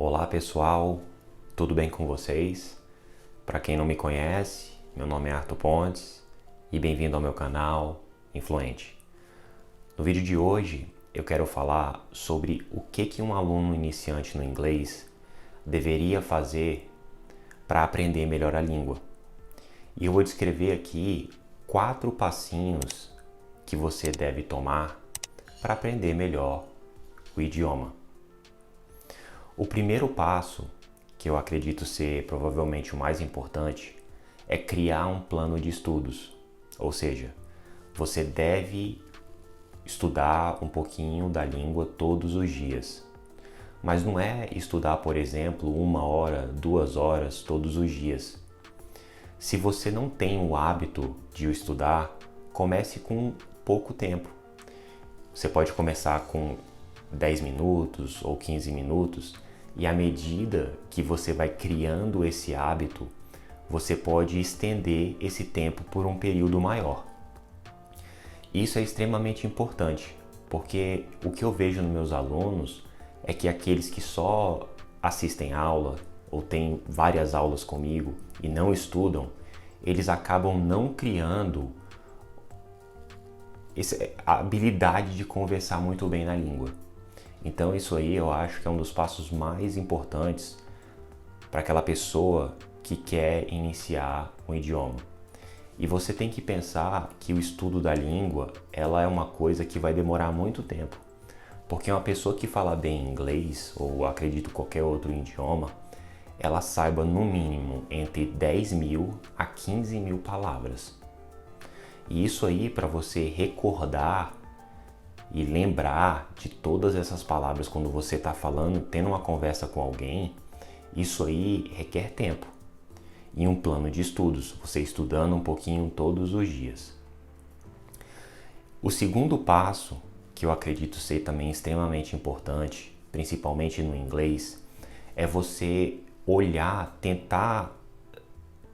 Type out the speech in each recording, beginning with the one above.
Olá pessoal, tudo bem com vocês? Para quem não me conhece, meu nome é Arthur Pontes e bem-vindo ao meu canal Influente. No vídeo de hoje eu quero falar sobre o que um aluno iniciante no inglês deveria fazer para aprender melhor a língua. E eu vou descrever aqui 4 passinhos que você deve tomar para aprender melhor o idioma. O primeiro passo, que eu acredito ser provavelmente o mais importante, é criar um plano de estudos. Ou seja, você deve estudar um pouquinho da língua todos os dias. Mas não é estudar, por exemplo, 1 hora, 2 horas todos os dias. Se você não tem o hábito de estudar, comece com pouco tempo. Você pode começar com 10 minutos ou 15 minutos, e à medida que você vai criando esse hábito, você pode estender esse tempo por um período maior. Isso é extremamente importante, porque o que eu vejo nos meus alunos é que aqueles que só assistem aula ou têm várias aulas comigo e não estudam, eles acabam não criando a habilidade de conversar muito bem na língua. Então isso aí eu acho que é um dos passos mais importantes para aquela pessoa que quer iniciar um idioma. E você tem que pensar que o estudo da língua, ela é uma coisa que vai demorar muito tempo. Porque uma pessoa que fala bem inglês, ou acredito qualquer outro idioma, ela saiba no mínimo entre 10.000 a 15.000 palavras. E isso aí, para você recordar e lembrar de todas essas palavras quando você está falando, tendo uma conversa com alguém, isso aí requer tempo. E um plano de estudos, você estudando um pouquinho todos os dias. O segundo passo, que eu acredito ser também extremamente importante, principalmente no inglês, é você olhar, tentar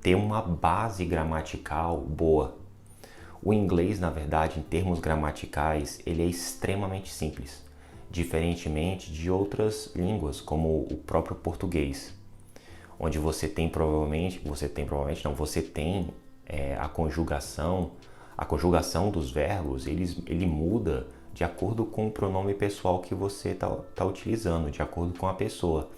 ter uma base gramatical boa. O inglês, na verdade, em termos gramaticais, ele é extremamente simples, diferentemente de outras línguas, como o próprio português, onde você tem a conjugação dos verbos, ele muda de acordo com o pronome pessoal que você está utilizando, de acordo com a pessoa.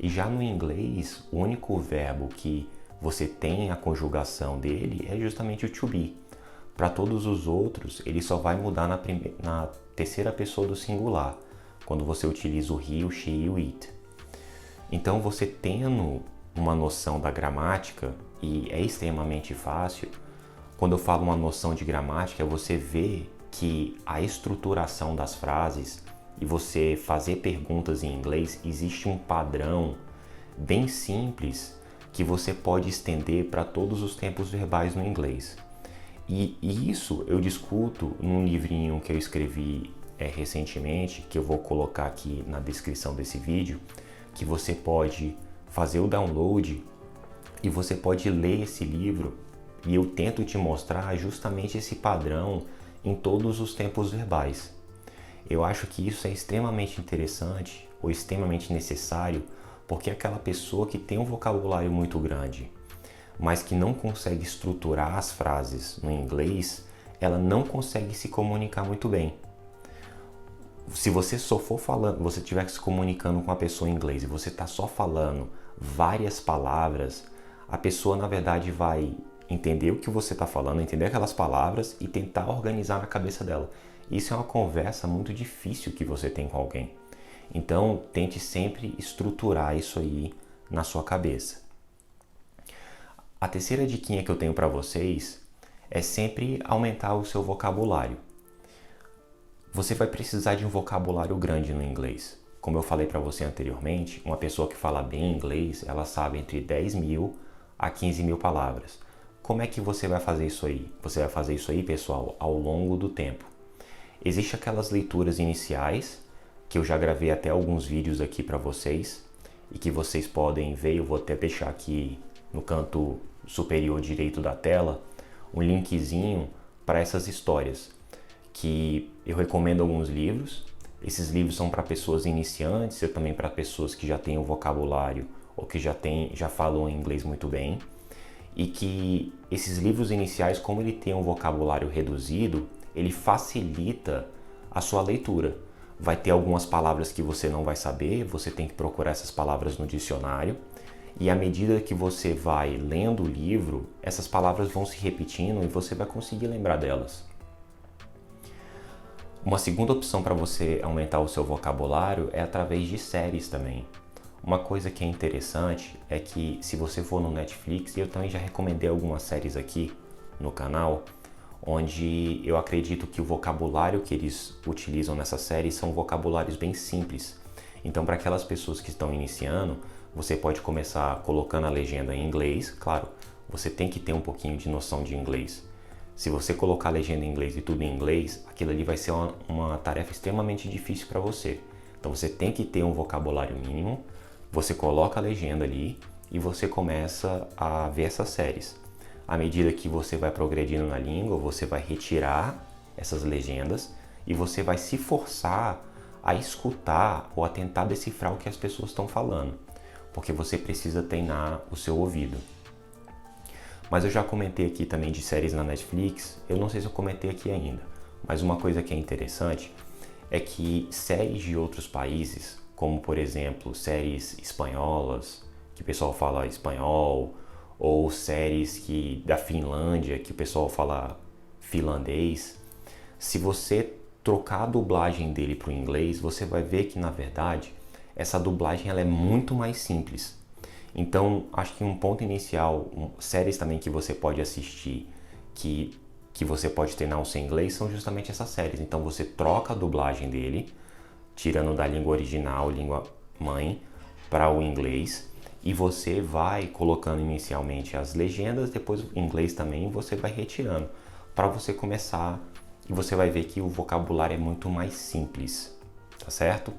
E já no inglês, o único verbo que você tem a conjugação dele é justamente o to be. Para todos os outros, ele só vai mudar na terceira pessoa do singular, quando você utiliza o he, o she e o it. Então, você tendo uma noção da gramática, e é extremamente fácil, quando eu falo uma noção de gramática, você vê que a estruturação das frases e você fazer perguntas em inglês, existe um padrão bem simples que você pode estender para todos os tempos verbais no inglês. E isso eu discuto num livrinho que eu escrevi recentemente, que eu vou colocar aqui na descrição desse vídeo, que você pode fazer o download e você pode ler esse livro, e eu tento te mostrar justamente esse padrão em todos os tempos verbais. Eu acho que isso é extremamente interessante ou extremamente necessário, porque aquela pessoa que tem um vocabulário muito grande, mas que não consegue estruturar as frases no inglês, ela não consegue se comunicar muito bem. Se você só for falando, você estiver se comunicando com a pessoa em inglês e você está só falando várias palavras, a pessoa na verdade vai entender o que você está falando, entender aquelas palavras e tentar organizar na cabeça dela. Isso é uma conversa muito difícil que você tem com alguém. Então, tente sempre estruturar isso aí na sua cabeça. A terceira diquinha que eu tenho para vocês é sempre aumentar o seu vocabulário. Você vai precisar de um vocabulário grande no inglês. Como eu falei para você anteriormente, uma pessoa que fala bem inglês, ela sabe entre 10.000 a 15.000 palavras. Como é que você vai fazer isso aí? Você vai fazer isso aí, pessoal, ao longo do tempo. Existem aquelas leituras iniciais, que eu já gravei até alguns vídeos aqui para vocês, e que vocês podem ver, eu vou até deixar aqui no canto superior direito da tela, um linkzinho para essas histórias, que eu recomendo alguns livros. Esses livros são para pessoas iniciantes e também para pessoas que já têm o vocabulário ou que já falam inglês muito bem. E que esses livros iniciais, como ele tem um vocabulário reduzido, ele facilita a sua leitura. Vai ter algumas palavras que você não vai saber, você tem que procurar essas palavras no dicionário. E à medida que você vai lendo o livro, essas palavras vão se repetindo e você vai conseguir lembrar delas. Uma segunda opção para você aumentar o seu vocabulário é através de séries também. Uma coisa que é interessante é que se você for no Netflix, e eu também já recomendei algumas séries aqui no canal, onde eu acredito que o vocabulário que eles utilizam nessa série são vocabulários bem simples. Então, para aquelas pessoas que estão iniciando, você pode começar colocando a legenda em inglês. Claro, você tem que ter um pouquinho de noção de inglês. Se você colocar a legenda em inglês e tudo em inglês, aquilo ali vai ser uma tarefa extremamente difícil para você. Então, você tem que ter um vocabulário mínimo, você coloca a legenda ali e você começa a ver essas séries. À medida que você vai progredindo na língua, você vai retirar essas legendas e você vai se forçar a escutar ou a tentar decifrar o que as pessoas estão falando, porque você precisa treinar o seu ouvido. Mas eu já comentei aqui também de séries na Netflix, eu não sei se eu comentei aqui ainda, mas uma coisa que é interessante é que séries de outros países, como por exemplo séries espanholas, que o pessoal fala espanhol, ou séries da Finlândia, que o pessoal fala finlandês, se você trocar a dublagem dele para o inglês, você vai ver que na verdade essa dublagem ela é muito mais simples. Então, acho que um ponto inicial, séries também que você pode assistir, que você pode treinar o seu inglês, são justamente essas séries. Então, você troca a dublagem dele, tirando da língua original, língua mãe, para o inglês, e você vai colocando inicialmente as legendas, depois o inglês também, você vai retirando, para você começar, e você vai ver que o vocabulário é muito mais simples, tá certo?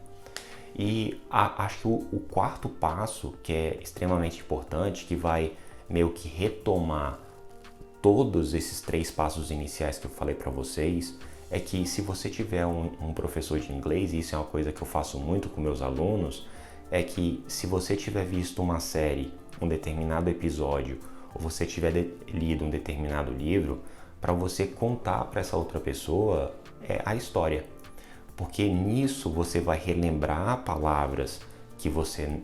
E acho que o quarto passo, que é extremamente importante, que vai meio que retomar todos esses 3 passos iniciais que eu falei para vocês, é que se você tiver um professor de inglês, e isso é uma coisa que eu faço muito com meus alunos, é que se você tiver visto uma série, um determinado episódio, ou você tiver lido um determinado livro, para você contar para essa outra pessoa a história. Porque nisso você vai relembrar palavras que você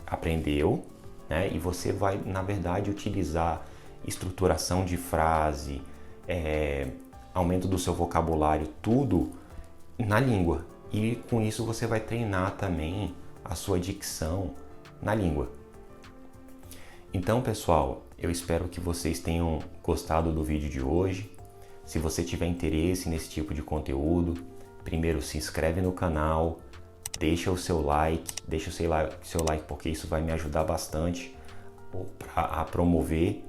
aprendeu, né? E você vai, na verdade, utilizar estruturação de frase, aumento do seu vocabulário, tudo na língua. E com isso você vai treinar também a sua dicção na língua. Então, pessoal, eu espero que vocês tenham gostado do vídeo de hoje. Se você tiver interesse nesse tipo de conteúdo, primeiro se inscreve no canal, deixa o seu like, porque isso vai me ajudar bastante a promover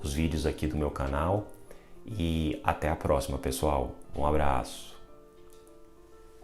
os vídeos aqui do meu canal. E até a próxima, pessoal. Um abraço.